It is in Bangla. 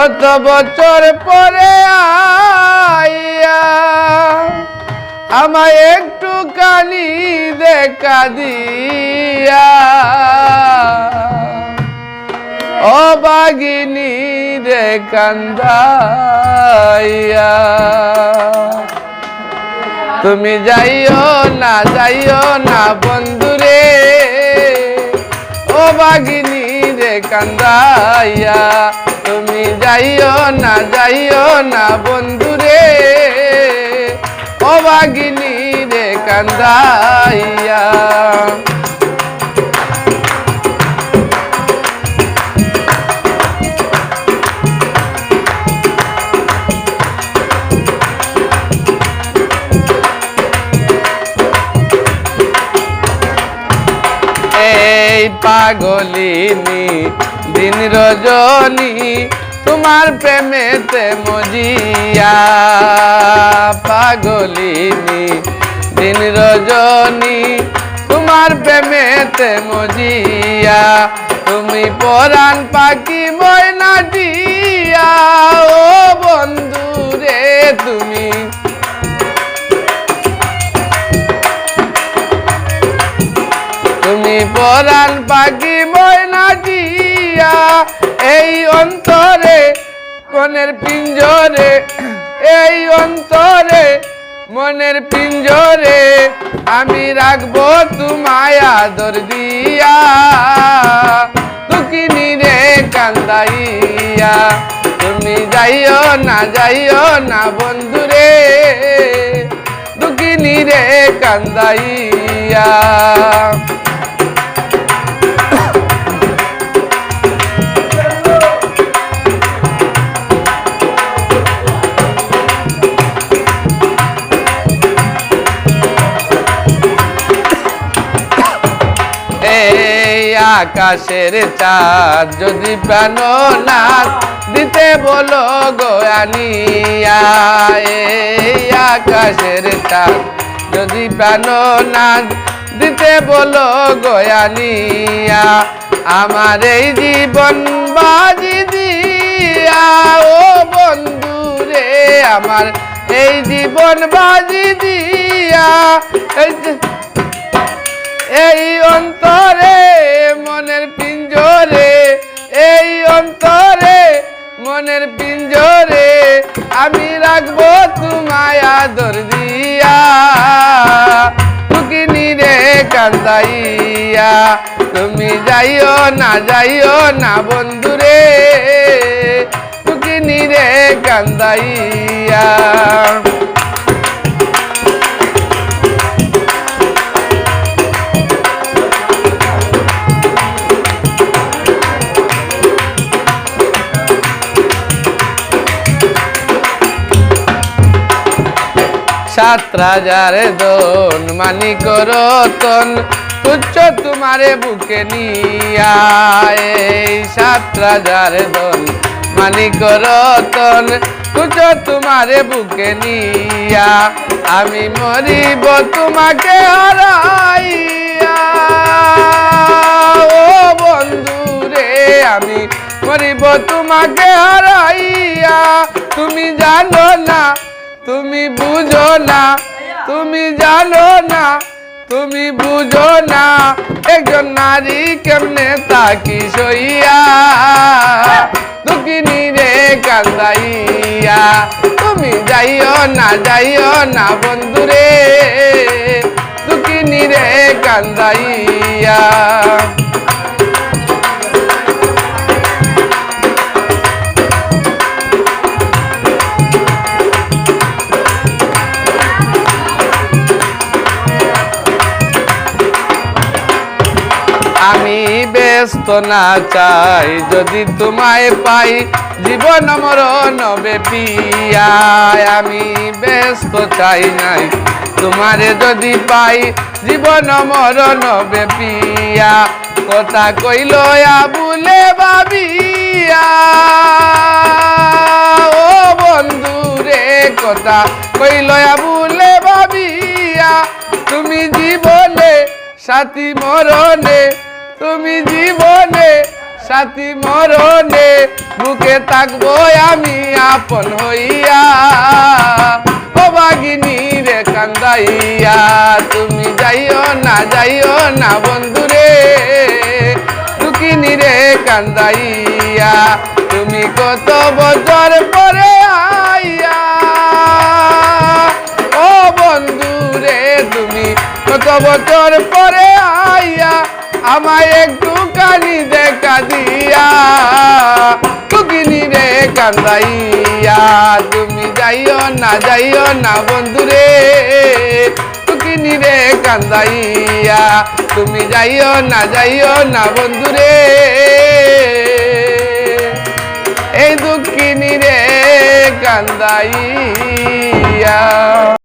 কত বছর পরে আইয়া আমায় একটু কানি দেখা দিয়া ও বাগিনী রে কান্দাইয়া তুমি যাইও না বন্ধুরে ও বাগিনী রে কান্দাইয়া তুমি যাইও না বন্ধুরে ও বাগিনী রে কান্দাইয়া এই পাগলিনী দিন রজনী তোমার প্রেমেতে মজিয়া পাগলিনী দিন রজনী তোমার প্রেমেতে মজিয়া তুমি পরাণ পাখি ময়নাটিয়া ও বন্ধু রে তুমি পরাণ পাখি ময়নাটিয়া এই অন্তরে মনের পিঞ্জরে এই অন্তরে মনের পিঞ্জরে আমি রাখবো তোমায় আদর দিয়া দুঃখিনী রে কান্দাইয়া তুমি যাইও না বন্ধুরে দুঃখিনী রে কান্দাইয়া আকাশের চাঁদ যদি প্রাণনাথ দিতে বলো গোয়ানিয়া এই আকাশের চাঁদ যদি প্রাণনাথ দিতে বলো গোয়ানিয়া আমার এই জীবন বাজি দিয়া ও বন্ধু রে আমার এই জীবন বাজি দিয়া এই অন্তরে মনের পিঞ্জরে এই অন্তরে মনের পিঞ্জরে আমি রাখবো তোমায় আদর দিয়া দুঃখিনী রে কান্দাইয়া তুমি যাইও না বন্ধুরে দুঃখিনী রে কান্দাইয়া সাত রাজার দন মানিক রতন তুচ্ছ তোমারে বুকে নিয়া এই সাত রাজার দন মানিক রতন তুচ্ছ তোমারে বুকে নিয়া আমি মরিব তোমাকে হারাইয়া ও বন্ধু রে আমি মরিব তোমাকে হারাইয়া তুমি জানো না তুমি বুঝো না তুমি জানো না তুমি বুঝো না একজন নারী কেমনে তাকি সইয়া দুঃখিনী রে কান্দাইয়া তুমি যাইও না বন্ধুরে দুঃখিনী রে কান্দাইয়া আমি ব্যস্ত না চাই যদি তোমায় পাই জীবন মরণ বেপিয়া আমি ব্যস্ত চাই নাই তোমারে যদি পাই জীবন মরণ বেপিয়া কথা কইল আবুলে ভাবিয়া ও বন্ধু রে কথা কইল আবুলে ভাবিয়া তুমি জীবনে সাথী মরণে তুমি জীবনে সাথী মরণে বুকে থাকবো আমি আপন হইয়া ও বাগিনী রে কান্দাইয়া তুমি যাইও না বন্ধুরে দুঃখিনী রে কান্দাইয়া তুমি কত বছর পরে আইয়া ও বন্ধুরে তুমি কত বছর পরে আইয়া আমায় একটুখানি দেখা দিয়া দুঃখিনী রে কান্দাইয়া তুমি যাইও না বন্ধুরে দুঃখিনী রে কান্দাইয়া তুমি যাইও না বন্ধুরে এই দুঃখিনী রে কান্দাইয়া